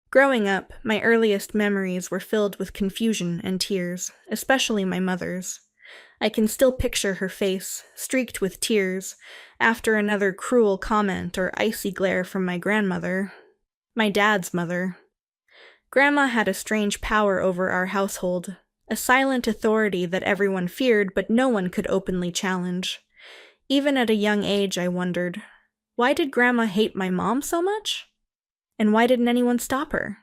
Growing up, my earliest memories were filled with confusion and tears, especially my mother's. I can still picture her face, streaked with tears, after another cruel comment or icy glare from my grandmother, my dad's mother. Grandma had a strange power over our household, a silent authority that everyone feared but no one could openly challenge. Even at a young age, I wondered, why did Grandma hate my mom so much? And why didn't anyone stop her?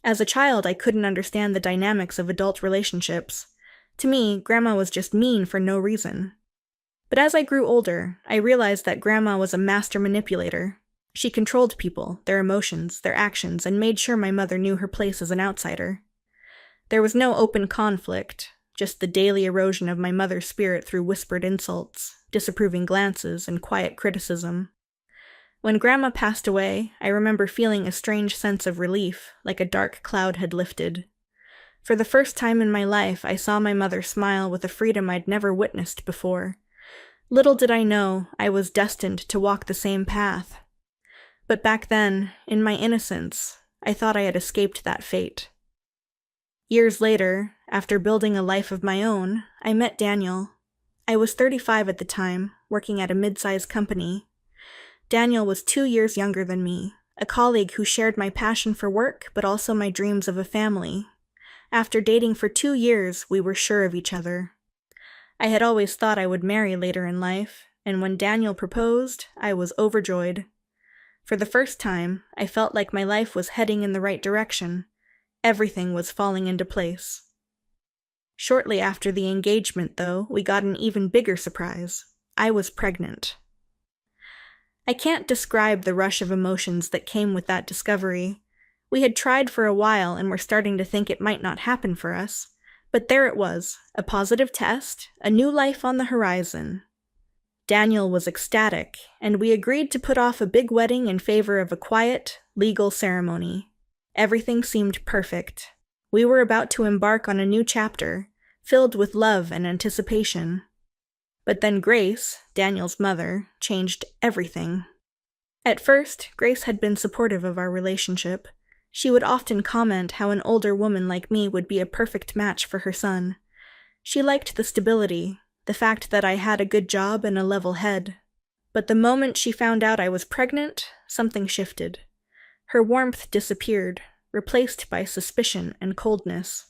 As a child, I couldn't understand the dynamics of adult relationships. To me, Grandma was just mean for no reason. But as I grew older, I realized that Grandma was a master manipulator. She controlled people, their emotions, their actions, and made sure my mother knew her place as an outsider. There was no open conflict, just the daily erosion of my mother's spirit through whispered insults, disapproving glances, and quiet criticism. When Grandma passed away, I remember feeling a strange sense of relief, like a dark cloud had lifted. For the first time in my life, I saw my mother smile with a freedom I'd never witnessed before. Little did I know I was destined to walk the same path. But back then, in my innocence, I thought I had escaped that fate. Years later, after building a life of my own, I met Daniel. I was 35 at the time, working at a mid-sized company. Daniel was 2 years younger than me, a colleague who shared my passion for work but also my dreams of a family. After dating for 2 years, we were sure of each other. I had always thought I would marry later in life, and when Daniel proposed, I was overjoyed. For the first time, I felt like my life was heading in the right direction. Everything was falling into place. Shortly after the engagement, though, we got an even bigger surprise. I was pregnant. I can't describe the rush of emotions that came with that discovery. We had tried for a while and were starting to think it might not happen for us. But there it was, a positive test, a new life on the horizon. Daniel was ecstatic, and we agreed to put off a big wedding in favor of a quiet, legal ceremony. Everything seemed perfect. We were about to embark on a new chapter, filled with love and anticipation. But then Grace, Daniel's mother, changed everything. At first, Grace had been supportive of our relationship. She would often comment how an older woman like me would be a perfect match for her son. She liked the stability, the fact that I had a good job and a level head. But the moment she found out I was pregnant, something shifted. Her warmth disappeared, replaced by suspicion and coldness.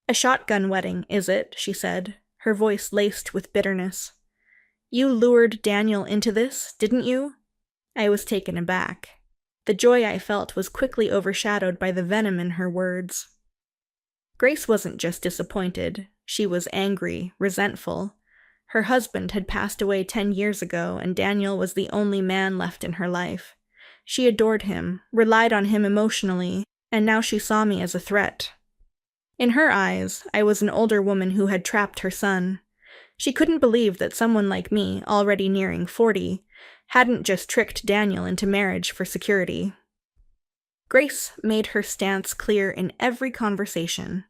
"A shotgun wedding, is it?" she said, her voice laced with bitterness. "You lured Daniel into this, didn't you?" I was taken aback. The joy I felt was quickly overshadowed by the venom in her words. Grace wasn't just disappointed. She was angry, resentful. Her husband had passed away 10 years ago, and Daniel was the only man left in her life. She adored him, relied on him emotionally, and now she saw me as a threat. In her eyes, I was an older woman who had trapped her son. She couldn't believe that someone like me, already nearing 40, hadn't just tricked Daniel into marriage for security. Grace made her stance clear in every conversation.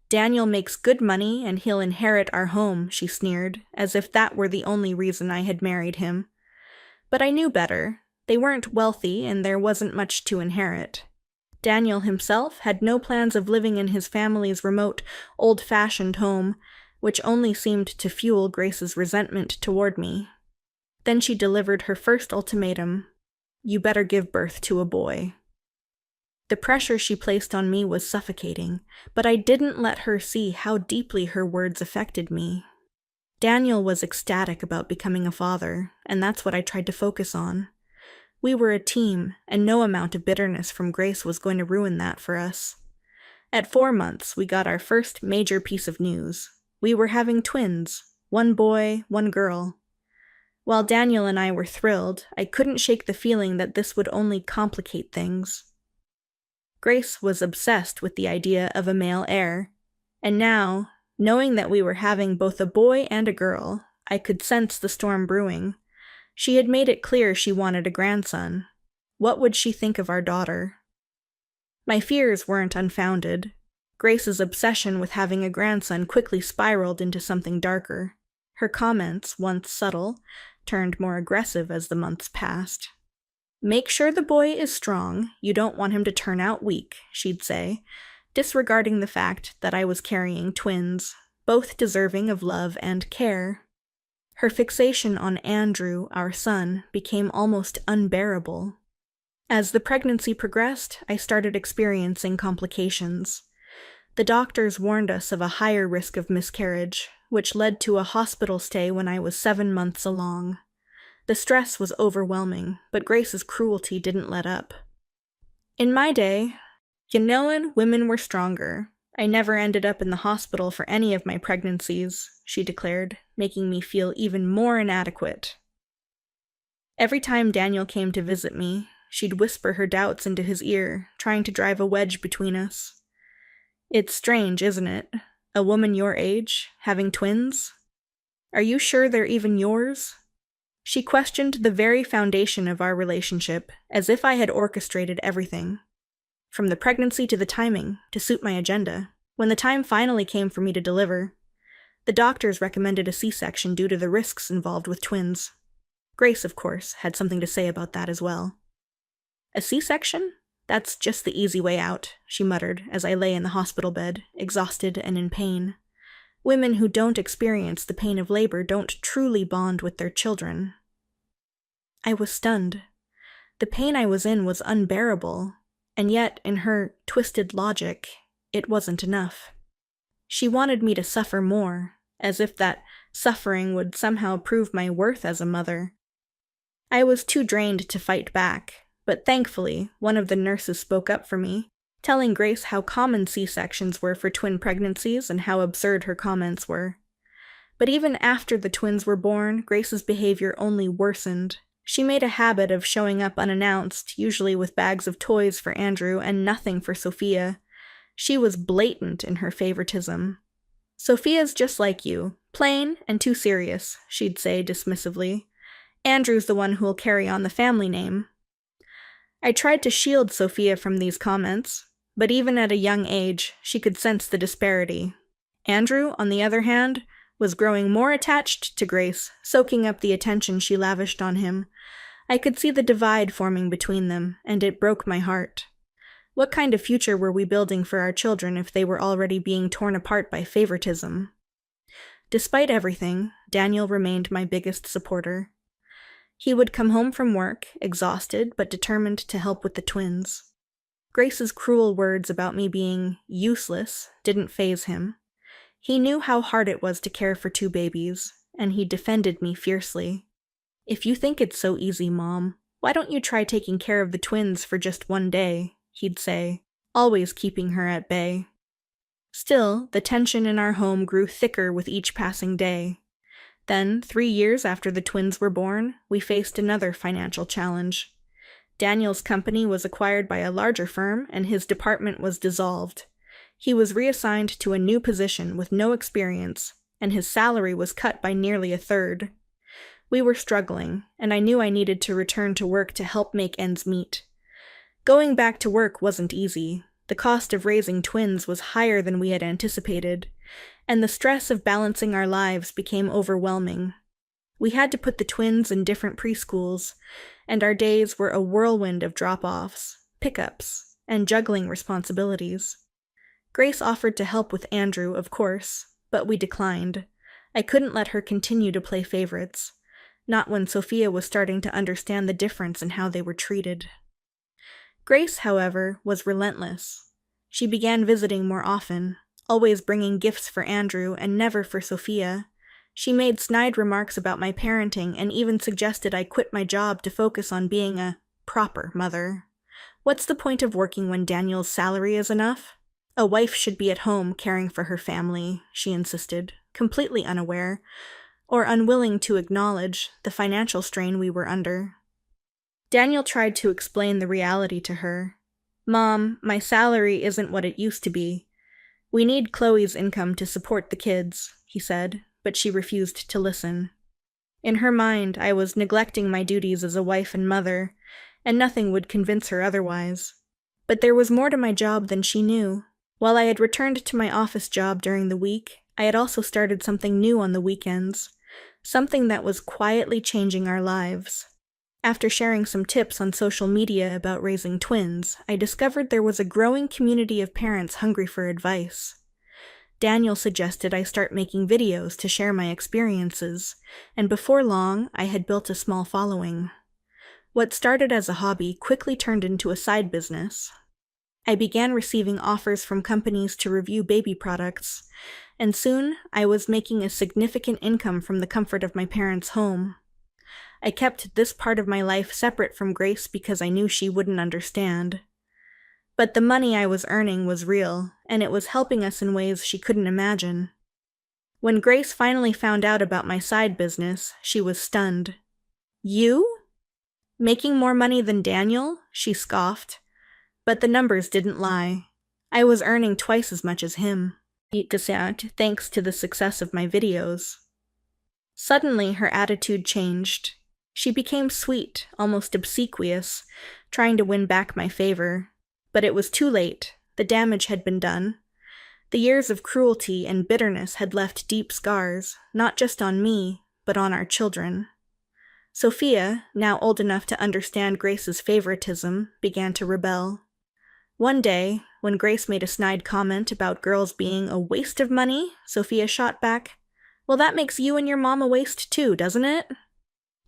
"Daniel makes good money and he'll inherit our home," she sneered, as if that were the only reason I had married him. But I knew better. They weren't wealthy and there wasn't much to inherit. Daniel himself had no plans of living in his family's remote, old-fashioned home, which only seemed to fuel Grace's resentment toward me. Then she delivered her first ultimatum: "You better give birth to a boy." The pressure she placed on me was suffocating, but I didn't let her see how deeply her words affected me. Daniel was ecstatic about becoming a father, and that's what I tried to focus on. We were a team, and no amount of bitterness from Grace was going to ruin that for us. At 4 months, we got our first major piece of news. We were having twins, 1 boy, 1 girl. While Daniel and I were thrilled, I couldn't shake the feeling that this would only complicate things. Grace was obsessed with the idea of a male heir, and now, knowing that we were having both a boy and a girl, I could sense the storm brewing. She had made it clear she wanted a grandson. What would she think of our daughter? My fears weren't unfounded. Grace's obsession with having a grandson quickly spiraled into something darker. Her comments, once subtle, turned more aggressive as the months passed. "Make sure the boy is strong. You don't want him to turn out weak," she'd say, disregarding the fact that I was carrying twins, both deserving of love and care. Her fixation on Andrew, our son, became almost unbearable. As the pregnancy progressed, I started experiencing complications. The doctors warned us of a higher risk of miscarriage, which led to a hospital stay when I was 7 months along. The stress was overwhelming, but Grace's cruelty didn't let up. "In my day, you knowin' women were stronger. I never ended up in the hospital for any of my pregnancies," she declared, making me feel even more inadequate. Every time Daniel came to visit me, she'd whisper her doubts into his ear, trying to drive a wedge between us. "It's strange, isn't it? A woman your age, having twins? Are you sure they're even yours?" She questioned the very foundation of our relationship, as if I had orchestrated everything. From the pregnancy to the timing, to suit my agenda. When the time finally came for me to deliver, the doctors recommended a C-section due to the risks involved with twins. Grace, of course, had something to say about that as well. "A C-section? That's just the easy way out," she muttered as I lay in the hospital bed, exhausted and in pain. "Women who don't experience the pain of labor don't truly bond with their children." I was stunned. The pain I was in was unbearable, and yet, in her twisted logic, it wasn't enough. She wanted me to suffer more, as if that suffering would somehow prove my worth as a mother. I was too drained to fight back, but thankfully, one of the nurses spoke up for me, telling Grace how common C-sections were for twin pregnancies and how absurd her comments were. But even after the twins were born, Grace's behavior only worsened. She made a habit of showing up unannounced, usually with bags of toys for Andrew and nothing for Sophia. She was blatant in her favoritism. "Sophia's just like you, plain and too serious," she'd say dismissively. "Andrew's the one who'll carry on the family name." I tried to shield Sophia from these comments, but even at a young age, she could sense the disparity. Andrew, on the other hand, was growing more attached to Grace, soaking up the attention she lavished on him. I could see the divide forming between them, and it broke my heart. What kind of future were we building for our children if they were already being torn apart by favoritism? Despite everything, Daniel remained my biggest supporter. He would come home from work, exhausted but determined to help with the twins. Grace's cruel words about me being useless didn't faze him. He knew how hard it was to care for 2 babies, and he defended me fiercely. "If you think it's so easy, Mom, why don't you try taking care of the twins for just 1 day?" he'd say, always keeping her at bay. Still, the tension in our home grew thicker with each passing day. Then, 3 years after the twins were born, we faced another financial challenge. Daniel's company was acquired by a larger firm, and his department was dissolved. He was reassigned to a new position with no experience, and his salary was cut by nearly 1/3. We were struggling, and I knew I needed to return to work to help make ends meet. Going back to work wasn't easy. The cost of raising twins was higher than we had anticipated, and the stress of balancing our lives became overwhelming. We had to put the twins in different preschools, and our days were a whirlwind of drop-offs, pickups, and juggling responsibilities. Grace offered to help with Andrew, of course, but we declined. I couldn't let her continue to play favorites, not when Sophia was starting to understand the difference in how they were treated. Grace, however, was relentless. She began visiting more often, always bringing gifts for Andrew and never for Sophia. She made snide remarks about my parenting and even suggested I quit my job to focus on being a proper mother. What's the point of working when Daniel's salary is enough? A wife should be at home caring for her family, she insisted, completely unaware, or unwilling to acknowledge, the financial strain we were under. Daniel tried to explain the reality to her. "Mom, my salary isn't what it used to be. We need Chloe's income to support the kids," he said, but she refused to listen. In her mind, I was neglecting my duties as a wife and mother, and nothing would convince her otherwise. But there was more to my job than she knew. While I had returned to my office job during the week, I had also started something new on the weekends, something that was quietly changing our lives. After sharing some tips on social media about raising twins, I discovered there was a growing community of parents hungry for advice. Daniel suggested I start making videos to share my experiences, and before long, I had built a small following. What started as a hobby quickly turned into a side business. I began receiving offers from companies to review baby products, and soon I was making a significant income from the comfort of my parents' home. I kept this part of my life separate from Grace because I knew she wouldn't understand. But the money I was earning was real, and it was helping us in ways she couldn't imagine. When Grace finally found out about my side business, she was stunned. "You? Making more money than Daniel?" she scoffed. But the numbers didn't lie. I was earning twice as much as him, thanks to the success of my videos. Suddenly, her attitude changed. She became sweet, almost obsequious, trying to win back my favor. But it was too late. The damage had been done. The years of cruelty and bitterness had left deep scars, not just on me, but on our children. Sophia, now old enough to understand Grace's favoritism, began to rebel. One day, when Grace made a snide comment about girls being a waste of money, Sophia shot back, "Well, that makes you and your mom a waste too, doesn't it?"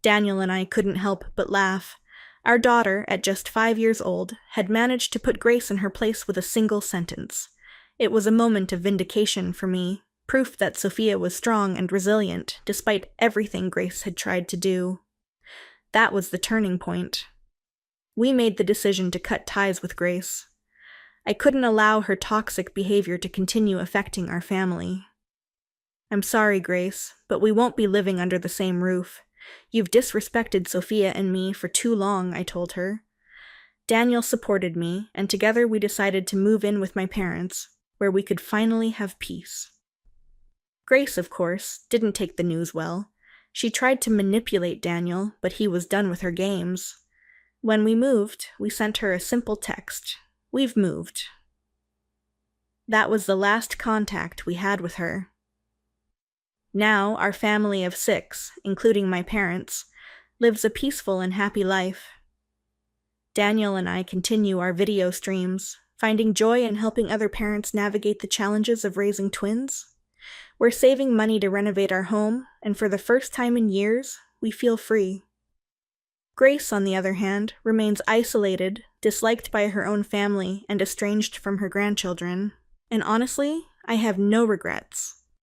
Daniel and I couldn't help but laugh. Our daughter, at just 5 years old, had managed to put Grace in her place with a single sentence. It was a moment of vindication for me, proof that Sophia was strong and resilient, despite everything Grace had tried to do. That was the turning point. We made the decision to cut ties with Grace. I couldn't allow her toxic behavior to continue affecting our family. "I'm sorry, Grace, but we won't be living under the same roof. You've disrespected Sophia and me for too long," I told her. Daniel supported me, and together we decided to move in with my parents, where we could finally have peace. Grace, of course, didn't take the news well. She tried to manipulate Daniel, but he was done with her games. When we moved, we sent her a simple text. "We've moved." That was the last contact we had with her. Now, our family of 6, including my parents, lives a peaceful and happy life. Daniel and I continue our video streams, finding joy in helping other parents navigate the challenges of raising twins. We're saving money to renovate our home, and for the first time in years, we feel free. Grace, on the other hand, remains isolated, disliked by her own family, and estranged from her grandchildren. And honestly, I have no regrets.